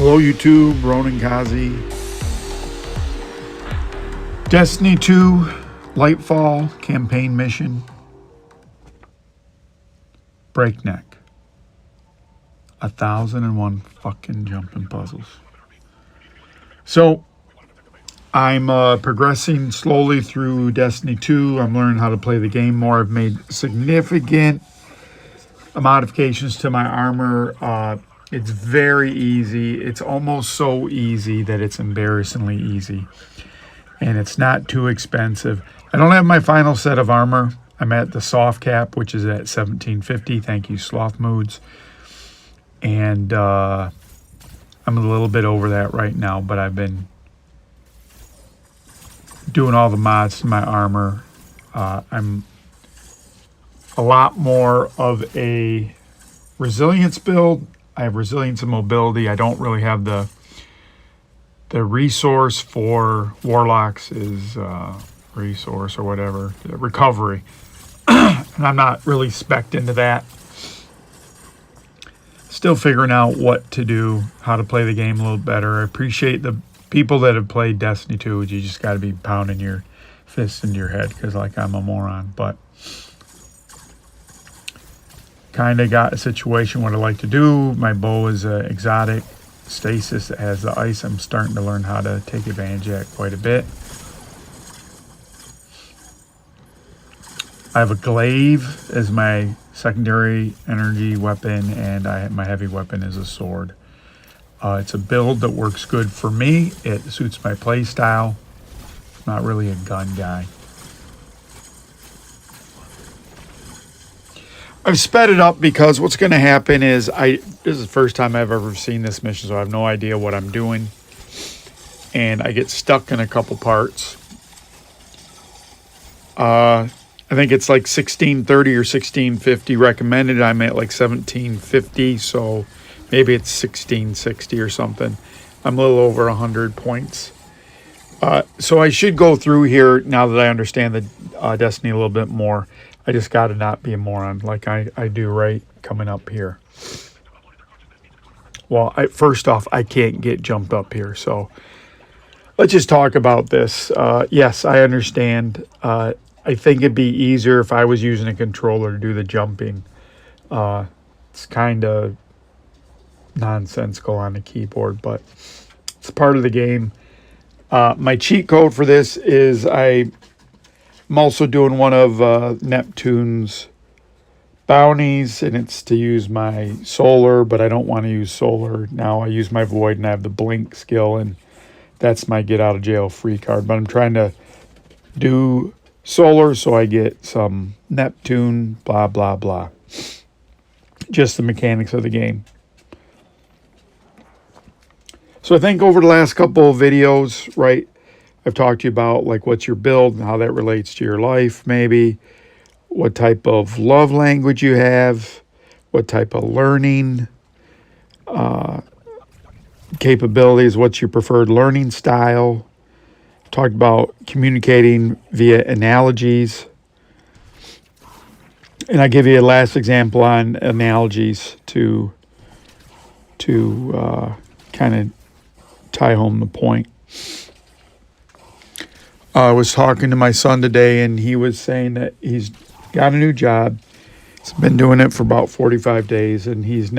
Hello YouTube, Ronan Kazi. Destiny 2, Lightfall, campaign mission. Breakneck. 1,001 fucking jumping puzzles. So, I'm progressing slowly through Destiny 2. I'm learning how to play the game more. I've made significant modifications to my armor. It's very easy. It's almost so easy that it's embarrassingly easy. And it's not too expensive. I don't have my final set of armor. I'm at the soft cap, which is at 1750. Thank you, Sloth Moods. And I'm a little bit over that right now, but I've been doing all the mods to my armor. I'm a lot more of a resilience build. I have resilience and mobility. I don't really have the resource for warlocks is resource or whatever, recovery. And I'm not really spec'd into that. Still figuring out what to do, how to play the game a little better. I appreciate the people that have played Destiny 2. You just got to be pounding your fists into your head because like I'm a moron. But kind of got a situation what I like to do. My bow is exotic stasis that has the ice. I'm starting to learn how to take advantage of that quite a bit. I have a glaive as my secondary energy weapon, and my heavy weapon is a sword. It's a build that works good for me. It suits my play style. I'm not really a gun guy. I've sped it up because what's going to happen is this is the first time I've ever seen this mission, so I have no idea what I'm doing. And I get stuck in a couple parts. I think it's like 1630 or 1650 recommended. I'm at like 1750, so maybe it's 1660 or something. I'm a little over 100 points. So I should go through here now that I understand the Destiny a little bit more. I just got to not be a moron like I do right coming up here. Well, first off, I can't get jumped up here, so let's just talk about this. Yes, I understand. I think it'd be easier if I was using a controller to do the jumping. It's kind of nonsensical on the keyboard, but it's part of the game. My cheat code for this is I'm also doing one of Neptune's bounties, and it's to use my solar, but I don't want to use solar. Now I use my void, and I have the blink skill, and that's my get out of jail free card. But I'm trying to do solar so I get some Neptune, blah, blah, blah. Just the mechanics of the game. So I think over the last couple of videos, right, I've talked to you about like what's your build and how that relates to your life, maybe what type of love language you have, what type of learning capabilities, what's your preferred learning style. Talked about communicating via analogies. And I give you a last example on analogies to kind of tie home the point. I was talking to my son today, and he was saying that he's got a new job. He's been doing it for about 45 days, and he's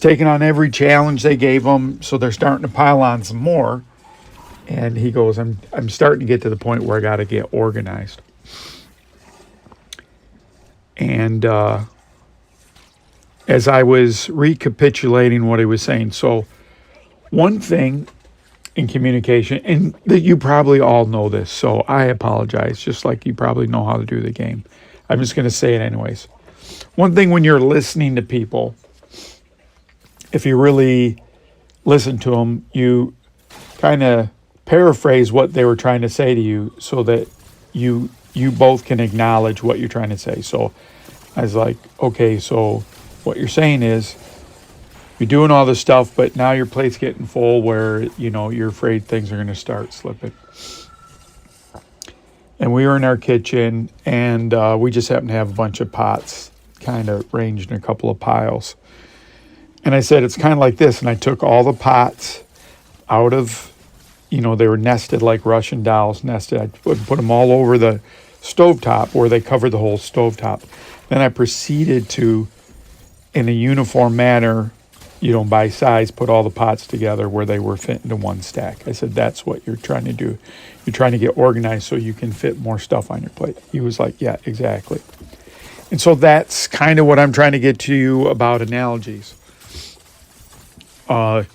taking on every challenge they gave him, so they're starting to pile on some more. And he goes, I'm starting to get to the point where I got to get organized. And as I was recapitulating what he was saying, so one thing in communication, and that you probably all know this, so I apologize, just like you probably know how to do the game. I'm just going to say it anyways. One thing when you're listening to people, if you really listen to them, you kind of paraphrase what they were trying to say to you so that you both can acknowledge what you're trying to say. So I was like, okay, so what you're saying is you're doing all this stuff, but now your plate's getting full where, you're afraid things are going to start slipping. And we were in our kitchen, and we just happened to have a bunch of pots kind of ranged in a couple of piles. And I said, it's kind of like this. And I took all the pots out of, they were nested like Russian dolls nested. I put them all over the stovetop where they covered the whole stovetop. Then I proceeded to, in a uniform manner, by size, put all the pots together where they were fit into one stack. I said, that's what you're trying to do. You're trying to get organized so you can fit more stuff on your plate. He was like, yeah, exactly. And so that's kind of what I'm trying to get to you about analogies. I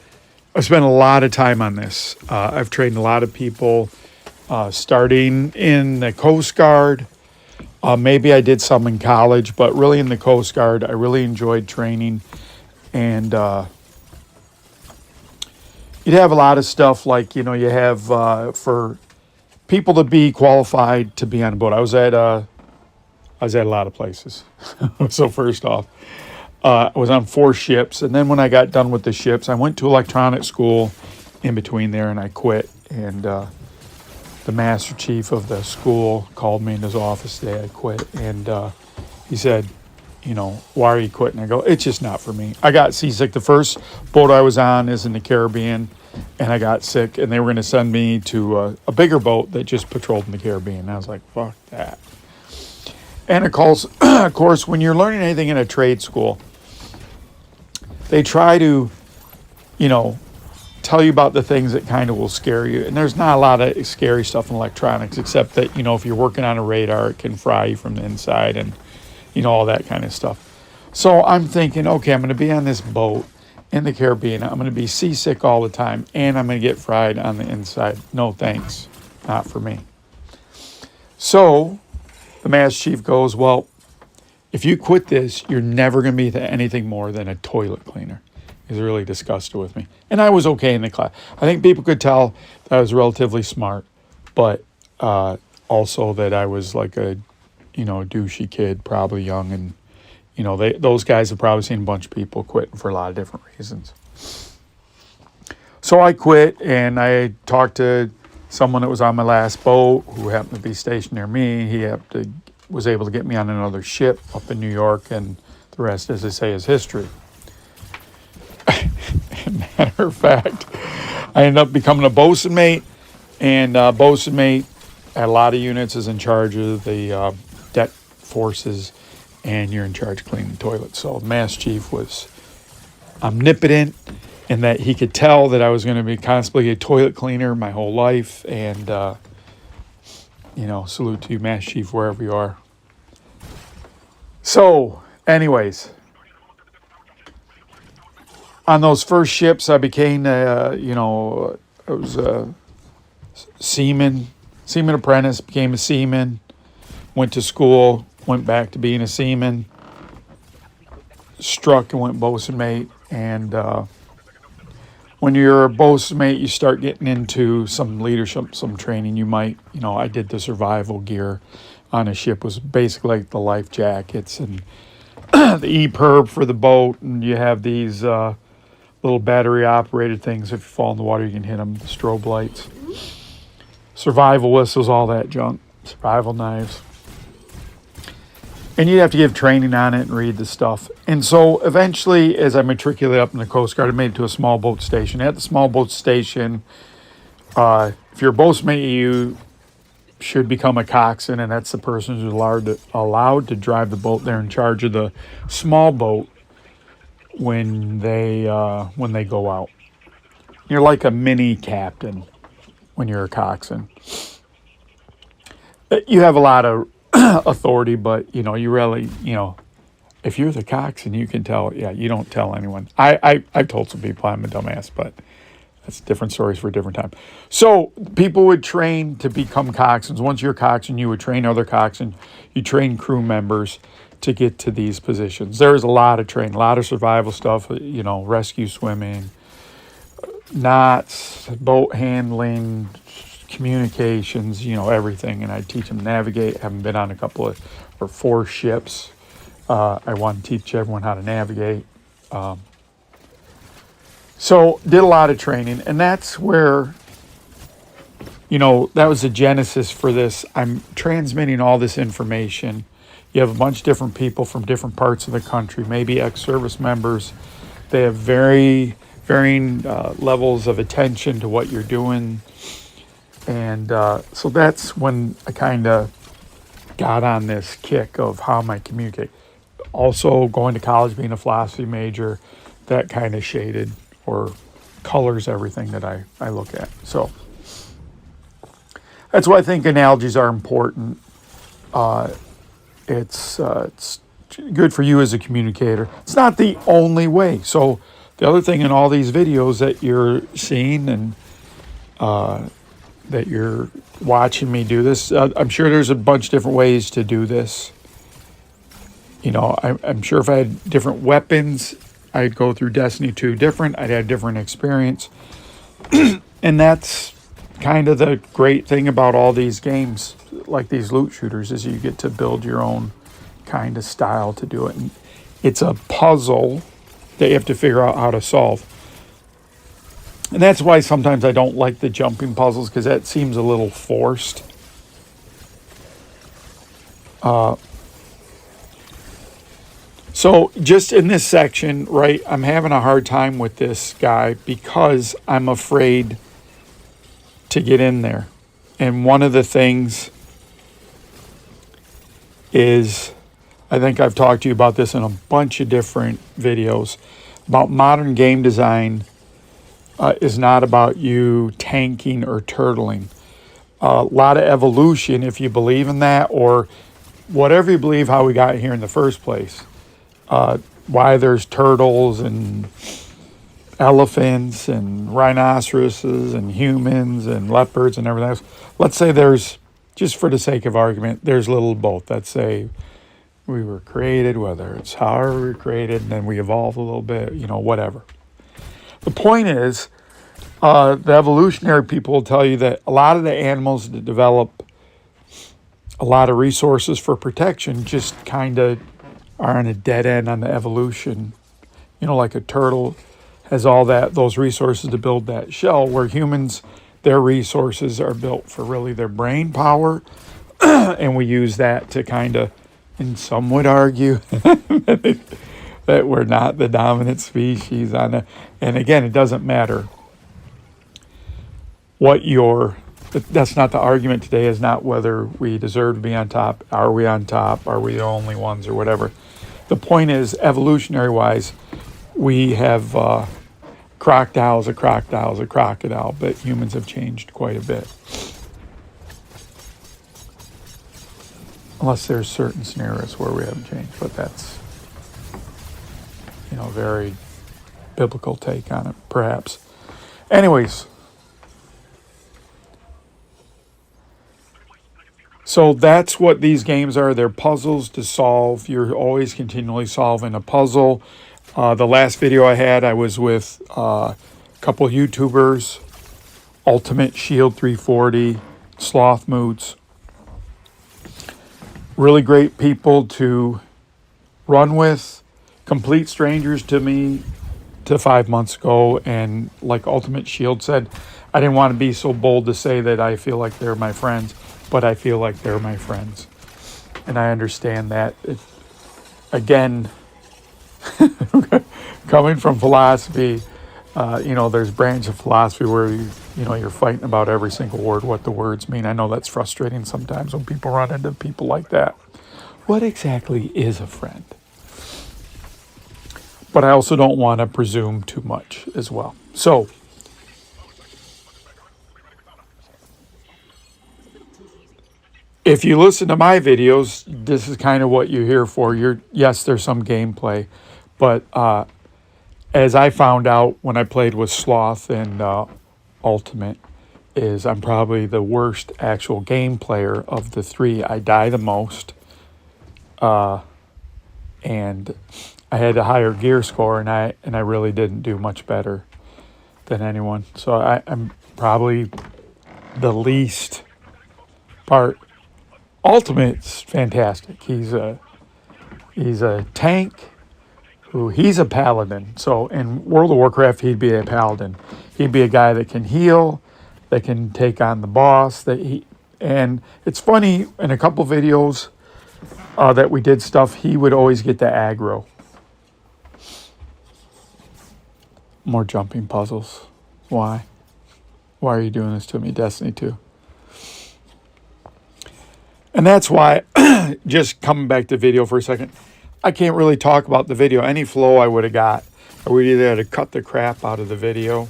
spent a lot of time on this. I've trained a lot of people, starting in the Coast Guard. Maybe I did some in college, but really in the Coast Guard, I really enjoyed training. And you'd have a lot of stuff like, you have for people to be qualified to be on a boat. I was at a lot of places. So first off, I was on 4 ships. And then when I got done with the ships, I went to electronic school in between there and I quit. And the master chief of the school called me in his office today. I quit. And he said, why are you quitting? I go, it's just not for me. I got seasick. The first boat I was on is in the Caribbean, and I got sick, and they were going to send me to a bigger boat that just patrolled in the Caribbean. And I was like, fuck that. And of course, when you're learning anything in a trade school, they try to, tell you about the things that kind of will scare you. And there's not a lot of scary stuff in electronics, except that, if you're working on a radar, it can fry you from the inside and all that kind of stuff. So I'm thinking, okay, I'm going to be on this boat in the Caribbean. I'm going to be seasick all the time, and I'm going to get fried on the inside. No thanks, not for me. So the master chief goes, well, if you quit this, you're never going to be anything more than a toilet cleaner. He's really disgusted with me. And I was okay in the class. I think people could tell that I was relatively smart, but also that I was like a douchey kid, probably young, and those guys have probably seen a bunch of people quitting for a lot of different reasons. So I quit, and I talked to someone that was on my last boat who happened to be stationed near me. He was able to get me on another ship up in New York, and the rest, as they say, is history. Matter of fact, I ended up becoming a bosun mate, and bosun mate at a lot of units is in charge of the deck forces, and you're in charge of cleaning the toilets. So the master chief was omnipotent in that he could tell that I was going to be constantly a toilet cleaner my whole life. And, salute to you, master chief, wherever you are. So, anyways, on those first ships, I became, I was a seaman apprentice, became a seaman, went to school, went back to being a seaman, struck and went bosun mate. And when you're a bosun mate, you start getting into some leadership, some training. You might, I did the survival gear on a ship, was basically like the life jackets and the E-perb for the boat. And you have these little battery operated things. If you fall in the water, you can hit them, the strobe lights. Survival whistles, all that junk. Survival knives. And you'd have to give training on it and read the stuff. And so eventually, as I matriculated up in the Coast Guard, I made it to a small boat station. At the small boat station, if you're a boatmate, you should become a coxswain, and that's the person who's allowed to drive the boat. They're in charge of the small boat when they go out. You're like a mini captain when you're a coxswain. You have a lot of authority, but you really, if you're the coxswain, you can tell. Yeah, you don't tell anyone. I've told some people I'm a dumbass, but that's different stories for a different time. So people would train to become coxswains. Once you're a coxswain, you would train other coxswains. You train crew members to get to these positions. There's a lot of training, a lot of survival stuff. Rescue swimming, knots, boat handling, communications, everything. And I teach them to navigate. I haven't been on 4 ships. I want to teach everyone how to navigate. So did a lot of training, and that's where, that was the genesis for this. I'm transmitting all this information. You have a bunch of different people from different parts of the country, maybe ex-service members They have varying levels of attention to what you're doing. And so that's when I kind of got on this kick of how am I communicate. Also going to college, being a philosophy major, that kind of shaded or colors everything that I look at. So that's why I think analogies are important. It's good for you as a communicator. It's not the only way. So the other thing in all these videos that you're seeing and that you're watching me do this, I'm sure there's a bunch of different ways to do this. You know, I'm sure if I had different weapons, I'd go through Destiny 2 different. I'd have different experience. And that's kind of the great thing about all these games, like these loot shooters, is you get to build your own kind of style to do it. And it's a puzzle that you have to figure out how to solve. And that's why sometimes I don't like the jumping puzzles, because that seems a little forced. So just in this section, right, I'm having a hard time with this guy because I'm afraid to get in there. And one of the things is, I think I've talked to you about this in a bunch of different videos, about modern game design is not about you tanking or turtling. A lot of evolution, if you believe in that, or whatever you believe how we got here in the first place. Why there's turtles and elephants and rhinoceroses and humans and leopards and everything else. Let's say there's, just for the sake of argument, there's a little of both. Let's say we were created, whether it's however we were created, and then we evolved a little bit, you know, whatever. The point is, the evolutionary people will tell you that a lot of the animals that develop a lot of resources for protection just kind of are on a dead end on the evolution. You know, like a turtle has all those resources to build that shell, where humans, their resources are built for really their brain power. And we use that to kind of, and some would argue that we're not the dominant species on it. And again, it doesn't matter what that's not the argument today, is not whether we deserve to be on top. Are we on top? Are we the only ones or whatever? The point is, evolutionary wise, we have crocodile's a crocodile, but humans have changed quite a bit. Unless there's certain scenarios where we haven't changed, but that's, you know, a very biblical take on it, perhaps. Anyways, so that's what these games are. They're puzzles to solve. You're always continually solving a puzzle. The last video I had, I was with a couple YouTubers, Ultimate Shield 340, Sloth Moods. Really great people to run with. Complete strangers to me to 5 months ago. And like Ultimate Shield said, I didn't want to be so bold to say that I feel like they're my friends, but I feel like they're my friends. And I understand that. Again, coming from philosophy, you know, there's branch of philosophy where you're fighting about every single word, what the words mean. I know that's frustrating sometimes when people run into people like that. What exactly is a friend? But I also don't want to presume too much as well. So, if you listen to my videos, this is kind of what you're here for. Yes, there's some gameplay, but as I found out when I played with Sloth and Ultimate, is I'm probably the worst actual game player of the three. I die the most, and I had a higher gear score, and I really didn't do much better than anyone. So I'm probably the least part. Ultimate's fantastic. He's a tank. He's a paladin. So in World of Warcraft, he'd be a paladin. He'd be a guy that can heal, that can take on the boss. And it's funny, in a couple videos that we did stuff, he would always get the aggro. More jumping puzzles. Why? Why are you doing this to me, Destiny 2? And that's why, just coming back to video for a second, I can't really talk about the video. Any flow I would have got, I would either have to cut the crap out of the video,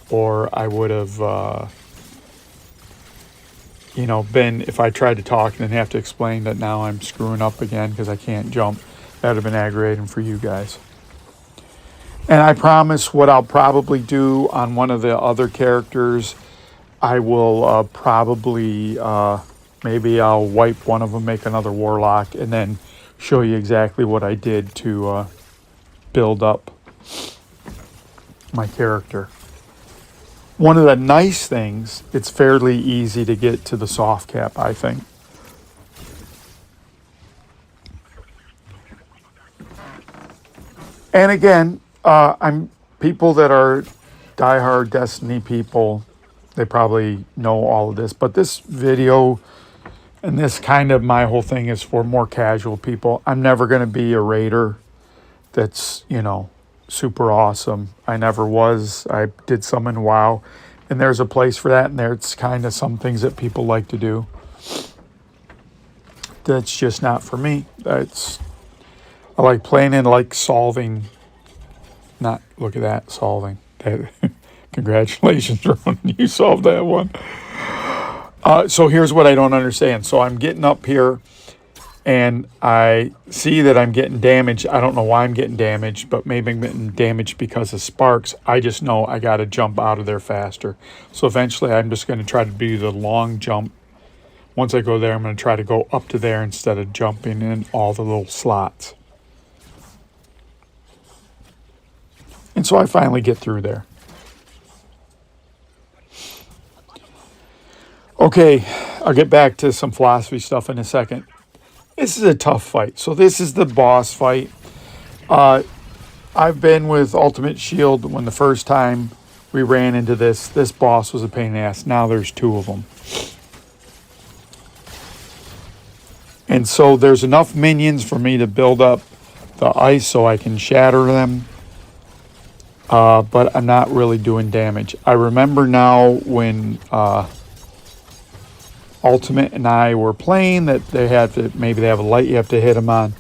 or I would have, been, if I tried to talk and then have to explain that now I'm screwing up again because I can't jump, that would have been aggravating for you guys. And I promise what I'll probably do on one of the other characters, I will probably, maybe I'll wipe one of them, make another warlock, and then show you exactly what I did to build up my character. One of the nice things, it's fairly easy to get to the soft cap, I think. And again, I'm people that are diehard Destiny people, they probably know all of this, but this video and this kind of my whole thing is for more casual people. I'm never going to be a raider that's, super awesome. I never was. I did some in WoW, and there's a place for that, and there's kind of some things that people like to do. That's just not for me. I like playing and like solving. Not, look at that, solving. Congratulations, Ron, you solved that one. So here's what I don't understand. So I'm getting up here, and I see that I'm getting damaged. I don't know why I'm getting damaged, but maybe I'm getting damaged because of sparks. I just know I got to jump out of there faster. So eventually I'm just going to try to do the long jump. Once I go there, I'm going to try to go up to there instead of jumping in all the little slots. And so I finally get through there. Okay, I'll get back to some philosophy stuff in a second. This is a tough fight. So this is the boss fight. I've been with Ultimate Shield when the first time we ran into this boss was a pain in the ass. Now there's two of them. And so there's enough minions for me to build up the ice so I can shatter them. But I'm not really doing damage. I remember now when Ultimate and I were playing that they have to, maybe they have a light you have to hit them on.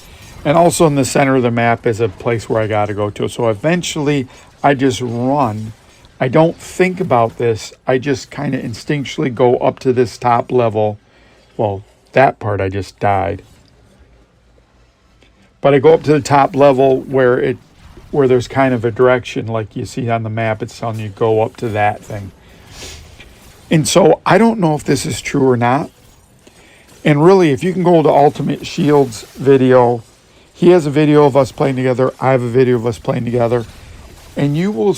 And also in the center of the map is a place where I got to go to. So eventually I just run. I don't think about this. I just kind of instinctually go up to this top level. Well, that part I just died. But I go up to the top level where there's kind of a direction like you see on the map. It's telling you go up to that thing. And so I don't know if this is true or not. And really, if you can go to Ultimate Shield's video, he has a video of us playing together. I have a video of us playing together. And you will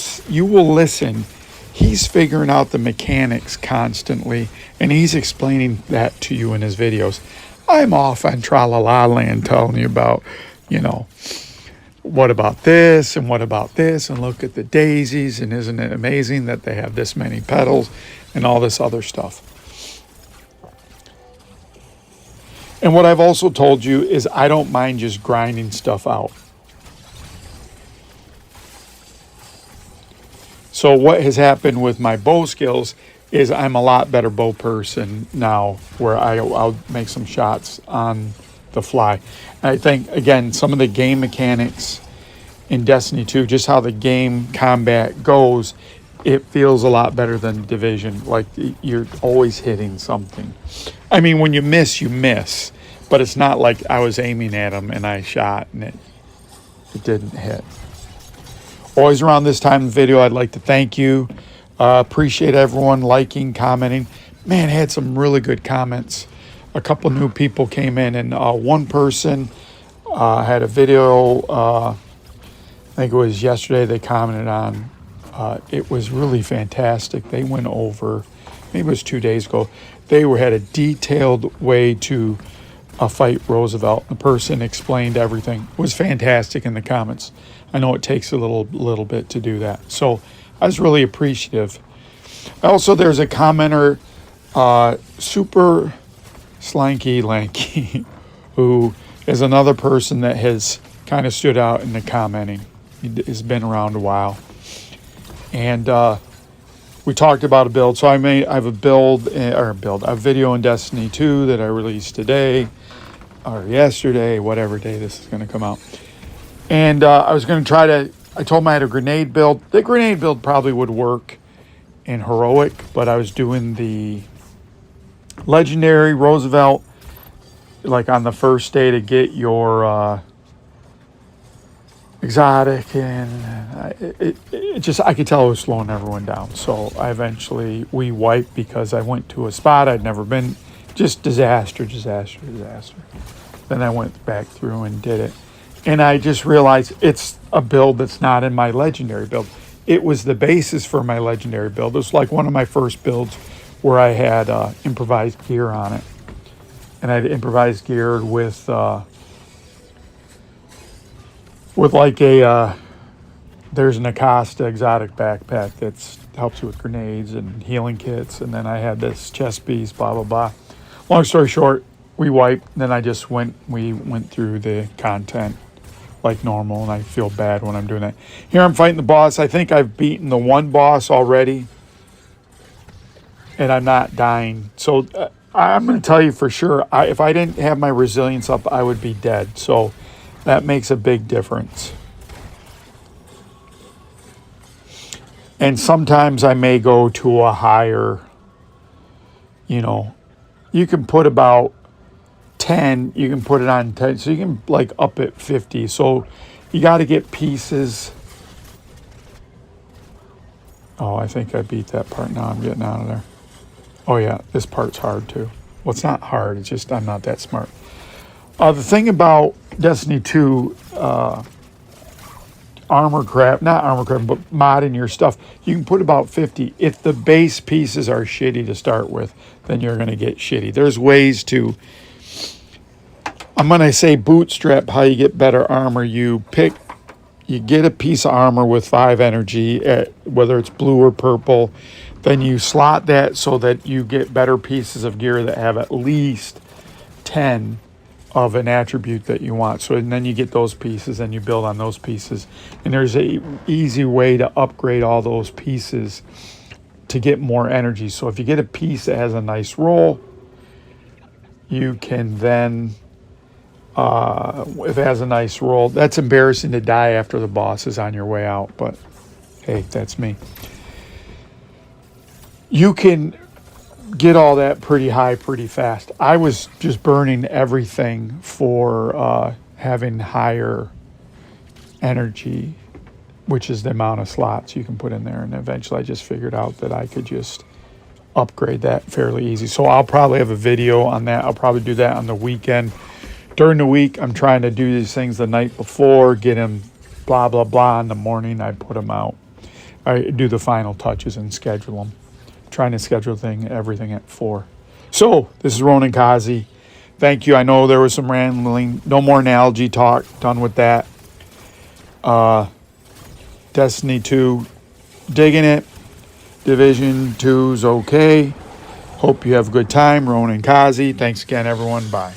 listen. He's figuring out the mechanics constantly. And he's explaining that to you in his videos. I'm off on Tra-La-La Land telling you about, what about this and what about this? And look at the daisies. And isn't it amazing that they have this many petals? And all this other stuff. And what I've also told you is I don't mind just grinding stuff out. So what has happened with my bow skills is I'm a lot better bow person now where I'll make some shots on the fly. And I think, again, some of the game mechanics in Destiny 2, just how the game combat goes, it feels a lot better than Division. Like you're always hitting something. I mean, when you miss. But it's not like I was aiming at them and I shot and it didn't hit. Always around this time in the video, I'd like to thank you. Appreciate everyone liking, commenting. Man, I had some really good comments. A couple new people came in and one person had a video, I think it was yesterday they commented on. It was really fantastic. They went over, maybe it was 2 days ago. They had a detailed way to fight Roosevelt. The person explained everything. It was fantastic in the comments. I know it takes a little bit to do that. So I was really appreciative. Also, there's a commenter, Super Slanky Lanky, who is another person that has kind of stood out in the commenting. He has been around a while. And we talked about a build. So I have a a video in Destiny 2 that I released today or yesterday, whatever day this is going to come out. And I was going to I told him I had a grenade build. The grenade build probably would work in heroic, but I was doing the legendary Roosevelt like on the first day to get your exotic, and I could tell it was slowing everyone down. So we wiped because I went to a spot I'd never been. Just disaster. Then I went back through and did it. And I just realized it's a build that's not in my legendary build. It was the basis for my legendary build. It was like one of my first builds where I had improvised gear on it. And I had improvised gear with like there's an Acosta exotic backpack that helps you with grenades and healing kits. And then I had this chest piece, blah, blah, blah. Long story short, we wiped. Then we went through the content like normal, and I feel bad when I'm doing that. Here I'm fighting the boss. I think I've beaten the one boss already, and I'm not dying. So I'm going to tell you for sure, if I didn't have my resilience up, I would be dead. So that makes a big difference. And sometimes I may go to a higher, you can put about 10, you can put it on 10, so you can like up at 50. So you got to get pieces. Oh, I think I beat that part. Now I'm getting out of there. Oh yeah, this part's hard too. Well, it's not hard, it's just I'm not that smart. The thing about Destiny 2 not armor craft, but modding your stuff, you can put about 50. If the base pieces are shitty to start with, then you're going to get shitty. There's ways to, I'm going to say bootstrap how you get better armor. You get a piece of armor with 5 energy, whether it's blue or purple, then you slot that so that you get better pieces of gear that have at least 10 of an attribute that you want. So, and then you get those pieces and you build on those pieces. And there's a easy way to upgrade all those pieces to get more energy. So if you get a piece that has a nice roll, you can then, if it has a nice roll, that's embarrassing to die after the boss is on your way out, but hey, that's me. You can get all that pretty high pretty fast. I was just burning everything for having higher energy, which is the amount of slots you can put in there. And eventually I just figured out that I could just upgrade that fairly easy. So I'll probably have a video on that. I'll probably do that on the weekend. During the week, I'm trying to do these things the night before, get them blah, blah, blah. In the morning, I put them out. I do the final touches and schedule them. Trying to schedule everything at 4. So this is Ronan Kazi. Thank you. I know there was some rambling. No more analogy talk. Done with that. Destiny 2, digging it. Division 2's okay. Hope you have a good time. Ronan Kazi. Thanks again, everyone. Bye.